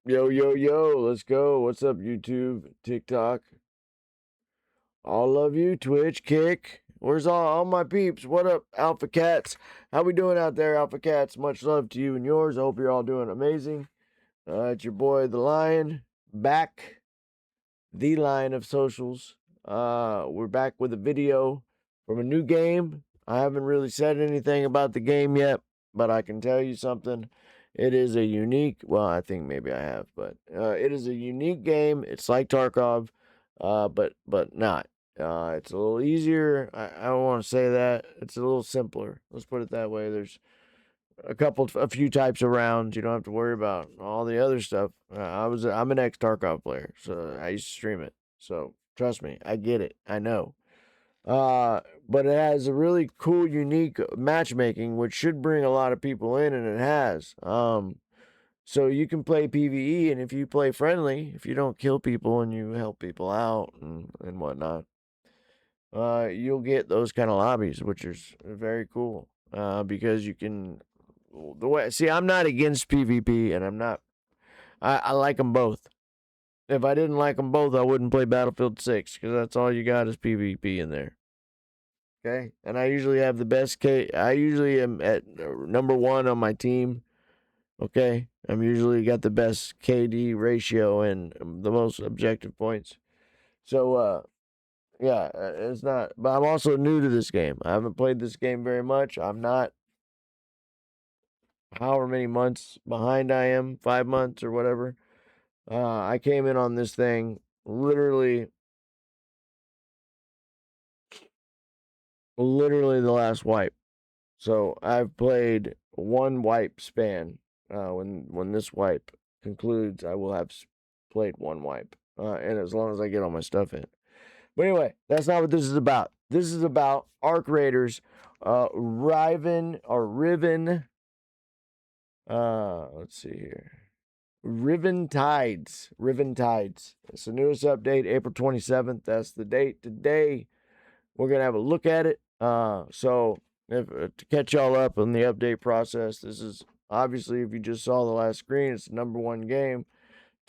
Yo, yo, yo, let's go. What's up, YouTube, TikTok? All of you, Twitch, Kick. Where's all my peeps? What up, Alpha Cats? How we doing out there, Alpha Cats? Much love to you and yours. I hope you're all doing amazing. It's your boy, the Lion, back. The Lion of Socials. We're back with a video from a new game. I haven't really said anything about the game yet, but I can tell you something. It is a unique, well, I think maybe I have, but it is a unique game. It's like Tarkov, but not. It's a little easier. I don't want to say that. It's a little simpler. Let's put it that way. There's a few types of rounds. You don't have to worry about all the other stuff. I'm an ex Tarkov player, so I used to stream it. So trust me, I get it. I know. But it has a really cool, unique matchmaking, which should bring a lot of people in, and it has. So you can play PvE, and if you play friendly, if you don't kill people and you help people out and whatnot, you'll get those kind of lobbies, which is very cool. Because you can I'm not against PvP, and I like them both. If I didn't like them both, I wouldn't play Battlefield 6, because that's all you got is PvP in there. Okay? And I usually have the best I usually am at number 1 on my team. Okay? I'm usually got the best KD ratio and the most objective points. So, yeah, it's not, but I'm also new to this game. I haven't played this game very much. I'm not however many months behind I am, 5 months or whatever. I came in on this thing literally the last wipe. So I've played one wipe span. When this wipe concludes, I will have played one wipe. And as long as I get all my stuff in. But anyway, that's not what this is about. This is about Arc Raiders, Riven. Let's see here. Riven Tides. It's the newest update, April 27th. That's the date. Today, we're going to have a look at it. So, to catch y'all up on the update process, this is obviously, if you just saw the last screen, it's the number 1 game.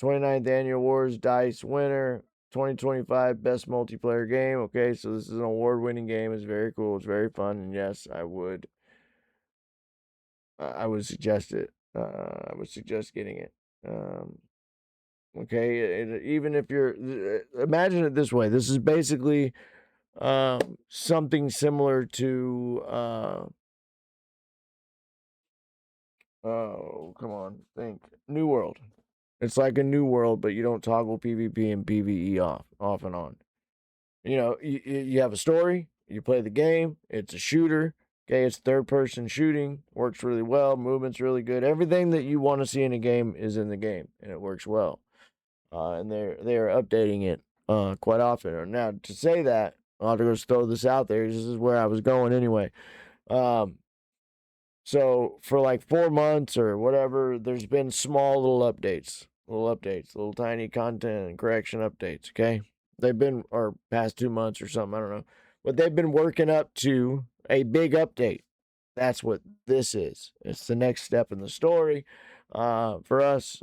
29th Annual Wars Dice winner. 2025 best multiplayer game. Okay, so this is an award-winning game. It's very cool. It's very fun. And yes, I would suggest it. I would suggest getting it. Okay, even if you're, imagine it this way. This is basically something similar to, oh, come on, think. New World. It's like a New World, but you don't toggle PvP and PvE off and on. You know, you have a story, you play the game, it's a shooter. Okay, it's third-person shooting, works really well, movement's really good. Everything that you want to see in a game is in the game, and it works well. And they are updating it quite often. Now, to say that, I'll just throw this out there. This is where I was going anyway. So for like 4 months or whatever, there's been small little tiny content and correction updates. Okay, they've been, or past 2 months or something. I don't know, but they've been working up to a big update. That's what this is. It's the next step in the story for us.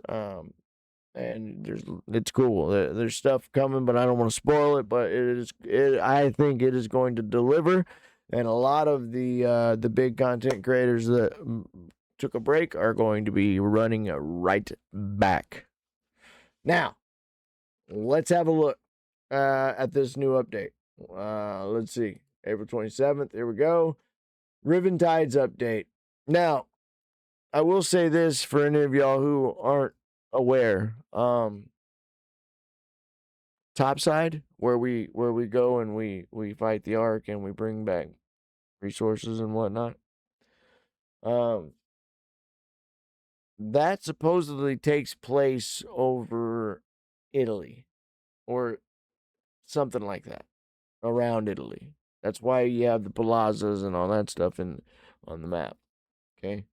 And it's cool. There's stuff coming, but I don't want to spoil it. But I think it is going to deliver, and a lot of the big content creators that took a break are going to be running right back. Now, let's have a look at this new update. Let's see, April 27th. Here we go. Riven Tides update. Now, I will say this for any of y'all who aren't aware. Topside, where we go and we fight the Ark and we bring back resources and whatnot. That supposedly takes place over Italy, or something like that, around Italy. That's why you have the plazas and all that stuff on the map. Okay.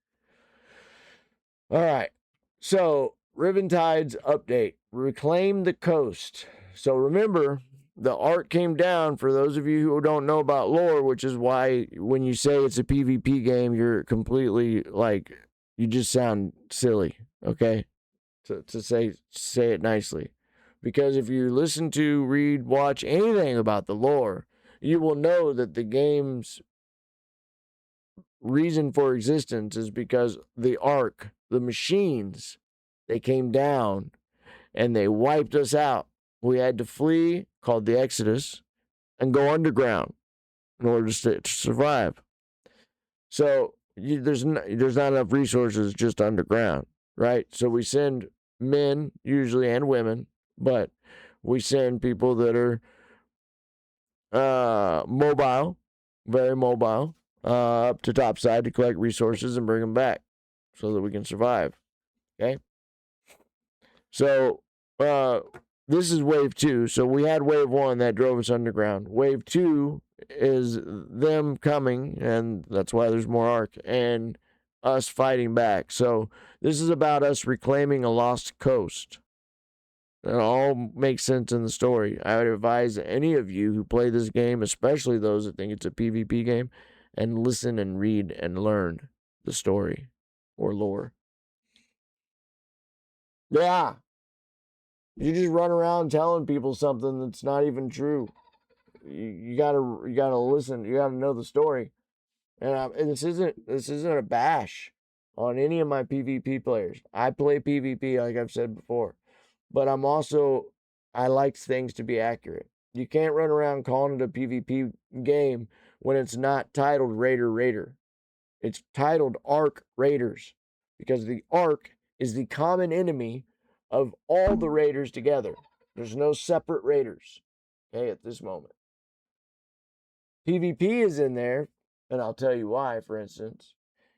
All right. So, Riven Tides update. Reclaim the coast. So remember, the Ark came down, for those of you who don't know about lore, which is why when you say it's a PvP game, you're completely like, you just sound silly, okay? to say it nicely. Because if you listen to, read, watch anything about the lore, you will know that the game's reason for existence is because the Ark, the machines, they came down and they wiped us out. We had to flee, called the Exodus, and go underground in order to survive. So there's not enough resources just underground, right? So we send men usually and women, but we send people that are mobile, very mobile, up to topside to collect resources and bring them back so that we can survive. Okay. So this is wave 2. So we had wave 1 that drove us underground. Wave 2 is them coming, and that's why there's more Ark, and us fighting back. So this is about us reclaiming a lost coast. It all makes sense in the story. I would advise any of you who play this game, especially those that think it's a PvP game, and listen and read and learn the story or lore. Yeah. You just run around telling people something that's not even true. You gotta listen. You gotta know the story. And this isn't a bash on any of my PvP players. I play PvP like I've said before, but I like things to be accurate. You can't run around calling it a PvP game when it's not titled Raider. It's titled Ark Raiders because the Ark is the common enemy of all the raiders together. There's no separate raiders, okay, at this moment. PvP is in there, and I'll tell you why, for instance.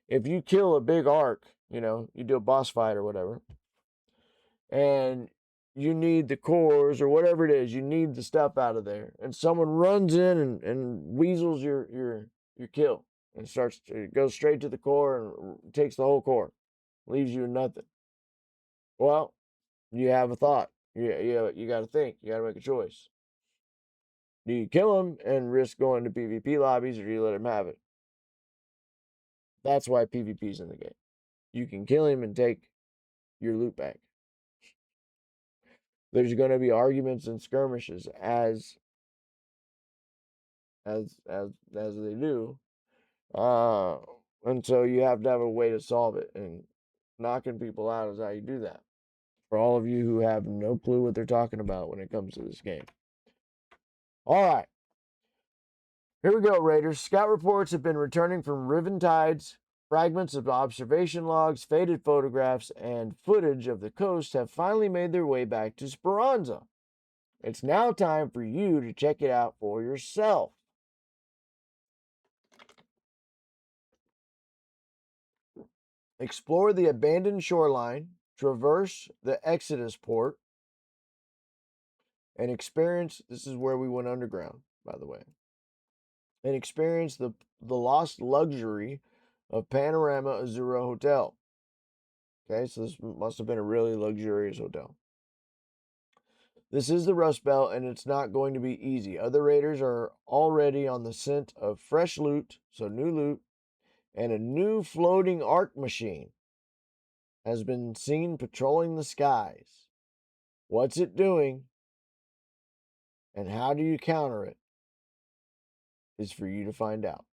If you kill a big Ark, you do a boss fight or whatever, and you need the cores or whatever it is, you need the stuff out of there, and someone runs in and weasels your kill and goes straight to the core and takes the whole core, leaves you with nothing. Well, you have a thought. You got to think. You got to make a choice. Do you kill him and risk going to PvP lobbies, or do you let him have it? That's why PvP's in the game. You can kill him and take your loot back. There's going to be arguments and skirmishes as they do, and so you have to have a way to solve it. And knocking people out is how you do that. For all of you who have no clue what they're talking about when it comes to this game. All right. Here we go, Raiders. Scout reports have been returning from riven tides. Fragments of observation logs, faded photographs, and footage of the coast have finally made their way back to Speranza. It's now time for you to check it out for yourself. Explore the abandoned shoreline, traverse the Exodus port, and experience, this is where we went underground, by the way, and experience the lost luxury of Panorama Azura Hotel. Okay, so this must have been a really luxurious hotel. This is the Rust Belt, and it's not going to be easy. Other raiders are already on the scent of fresh loot, so new loot, and a new floating Ark machine has been seen patrolling the skies. What's it doing, and how do you counter it, is for you to find out.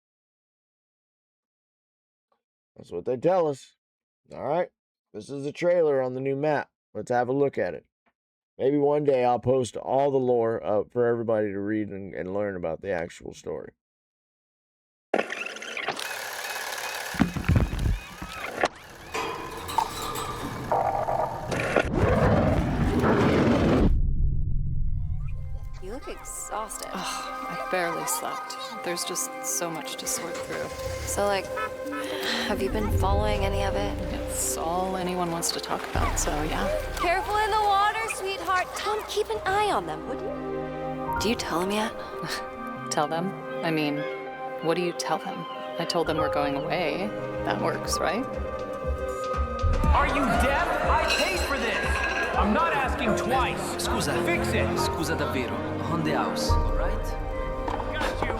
That's what they tell us. All right, this is a trailer on the new map. Let's have a look at it. Maybe one day I'll post all the lore up for everybody to read and learn about the actual story. You look exhausted. Oh, I barely slept. There's just so much to sort through. So, have you been following any of it? It's all anyone wants to talk about, so yeah. Careful in the water, sweetheart. Tom, keep an eye on them, would you? Do you tell them yet? Tell them? I mean, what do you tell them? I told them we're going away. That works, right? Are you deaf? I paid for this! I'm not asking twice. Scusa. Fix it. Scusa davvero. On the house, right? Got you.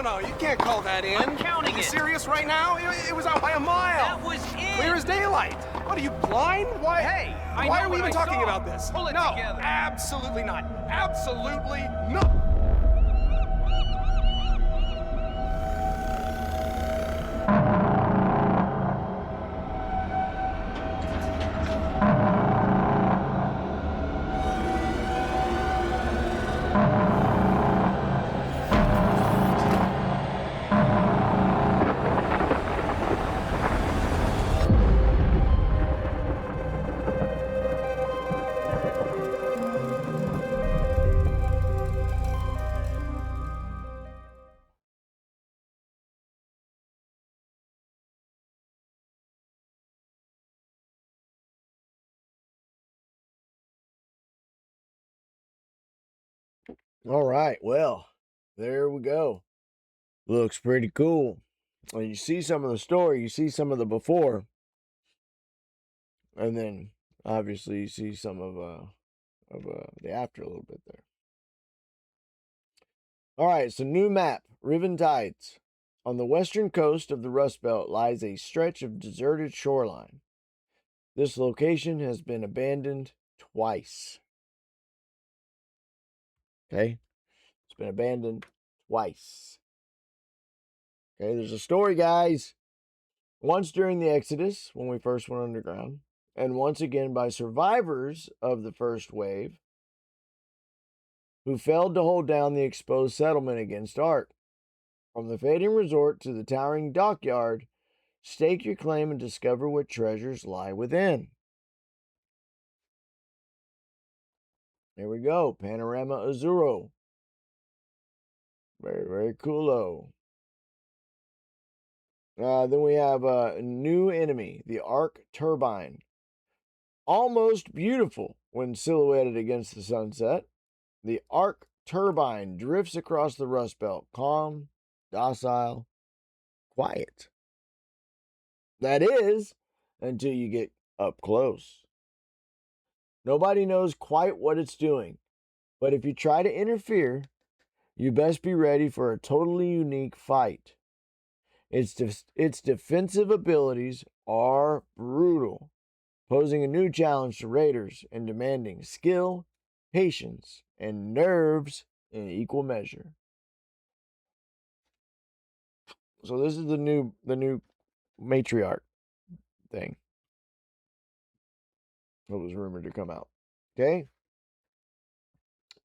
No, you can't call that in. I'm counting Are you it. serious right now? It was out by a mile. That was it. Clear as daylight. What, are you blind? Why? Hey, Why are we even talking about this? Pull it No, together. absolutely not. Absolutely not. All right, well, there we go. Looks pretty cool. And you see some of the story, you see some of the before, and then obviously you see some of the after a little bit there. All right, so new map, Riven Tides. On the western coast of the Rust Belt lies a stretch of deserted shoreline. This location has been abandoned twice. Okay? It's been abandoned twice. Okay, there's a story, guys. Once during the Exodus, when we first went underground, and once again by survivors of the first wave who failed to hold down the exposed settlement against Ark. From the fading resort to the towering dockyard, stake your claim and discover what treasures lie within. There we go, Panorama Azuro. Very, very coolo. Then we have a new enemy, the Arc Turbine. Almost beautiful when silhouetted against the sunset, the Arc Turbine drifts across the Rust Belt, calm, docile, quiet. That is, until you get up close. Nobody knows quite what it's doing, but if you try to interfere, you best be ready for a totally unique fight. Its defensive abilities are brutal, posing a new challenge to raiders and demanding skill, patience, and nerves in equal measure. So this is the new matriarch thing that was rumored to come out. Okay.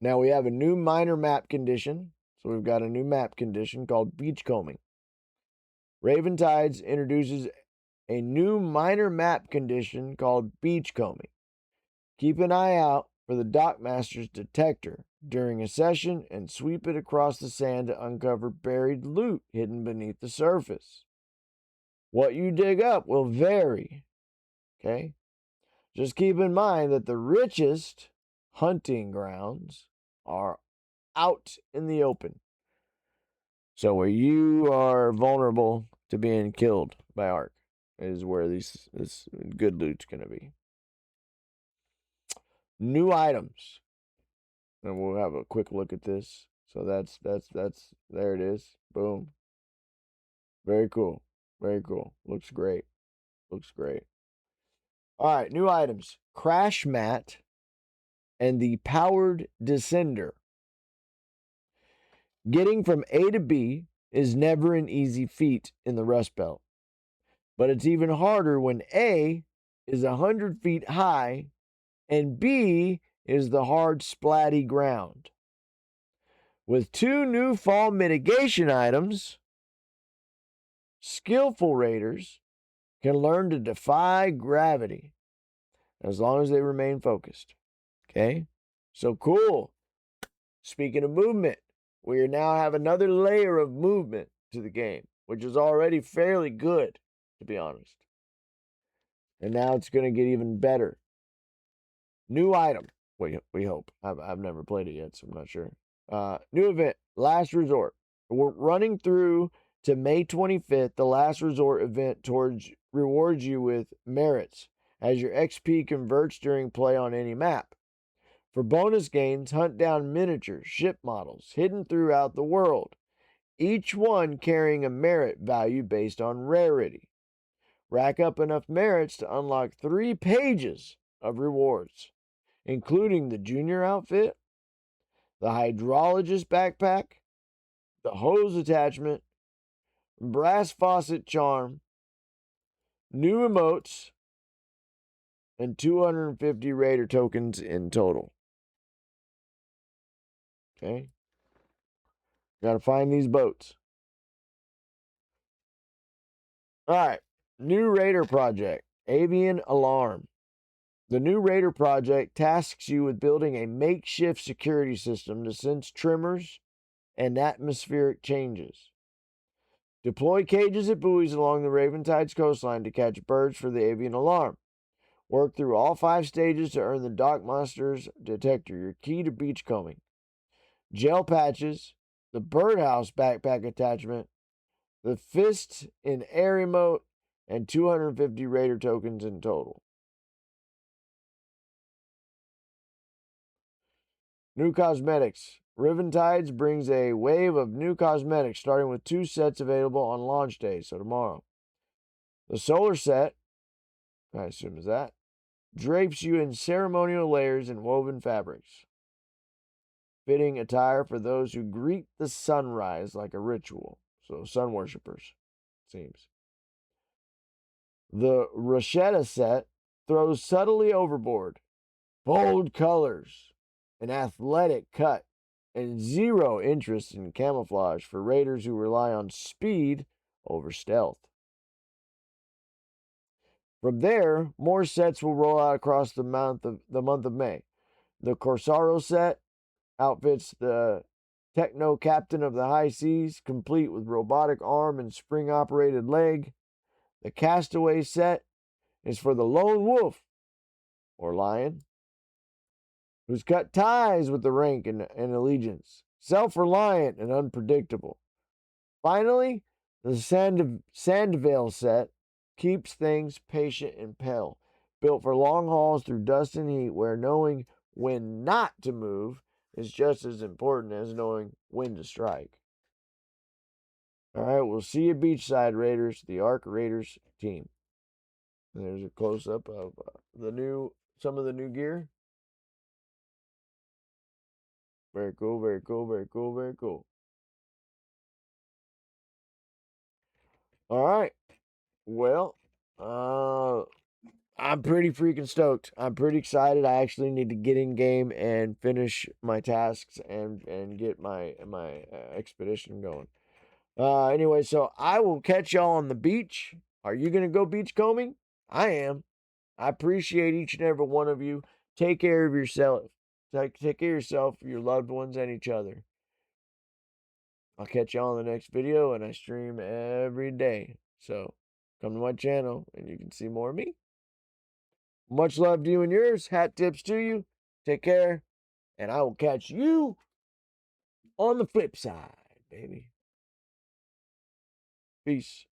Now we have a new minor map condition. So we've got a new map condition called beachcombing. Raven Tides introduces a new minor map condition called beachcombing. Keep an eye out for the Dockmaster's detector during a session and sweep it across the sand to uncover buried loot hidden beneath the surface. What you dig up will vary. Okay? Just keep in mind that the richest hunting grounds are out in the open. So where you are vulnerable to being killed by Ark is where this good loot's going to be. New items. And we'll have a quick look at this. So that's there it is. Boom. Very cool. Very cool. Looks great. Looks great. All right, new items. Crash mat and the powered descender. Getting from A to B is never an easy feat in the Rust Belt. But it's even harder when A is 100 feet high and B is the hard, splatty ground. With two new fall mitigation items, skillful raiders can learn to defy gravity as long as they remain focused. Okay? So cool. Speaking of movement, we now have another layer of movement to the game, which is already fairly good, to be honest. And now it's going to get even better. New item. We hope. I've never played it yet, so I'm not sure. New event, Last Resort. We're running through to May 25th. The Last Resort event rewards you with merits as your XP converts during play on any map. For bonus gains, hunt down miniatures, ship models hidden throughout the world, each one carrying a merit value based on rarity. Rack up enough merits to unlock 3 pages of rewards, including the junior outfit, the hydrologist backpack, the hose attachment, brass faucet charm, new emotes, and 250 Raider tokens in total. Okay? Gotta find these boats. Alright. New Raider project. Avian Alarm. The new Raider project tasks you with building a makeshift security system to sense tremors and atmospheric changes. Deploy cages at buoys along the Raventide's coastline to catch birds for the avian alarm. Work through all 5 stages to earn the Dock Monsters detector, your key to beachcombing. Gel patches, the birdhouse backpack attachment, the fist in air emote, and 250 Raider tokens in total. New cosmetics. Riventides brings a wave of new cosmetics, starting with 2 sets available on launch day, so tomorrow. The solar set, I assume is that, drapes you in ceremonial layers and woven fabrics. Fitting attire for those who greet the sunrise like a ritual. So sun worshippers, seems. The Rochetta set throws subtly overboard. Bold colors, an athletic cut, and zero interest in camouflage for raiders who rely on speed over stealth. From there, more sets will roll out across the month of May. The Corsaro set outfits the Techno Captain of the High Seas, complete with robotic arm and spring-operated leg. The Castaway set is for the lone wolf, or lion, who's cut ties with the rank and allegiance, self-reliant and unpredictable. Finally, the Sandvale set keeps things patient and pale, built for long hauls through dust and heat, where knowing when not to move is just as important as knowing when to strike. All right, we'll see you beachside, Raiders, the Ark Raiders team. And there's a close-up of some of the new gear. Very cool, very cool, very cool, very cool. All right. Well, I'm pretty freaking stoked. I'm pretty excited. I actually need to get in game and finish my tasks and get my expedition going. Anyway, so I will catch y'all on the beach. Are you gonna go beachcombing? I am. I appreciate each and every one of you. Take care of yourself. Take care of yourself, your loved ones, and each other. I'll catch y'all in the next video, and I stream every day. So come to my channel, and you can see more of me. Much love to you and yours. Hat tips to you. Take care, and I will catch you on the flip side, baby. Peace.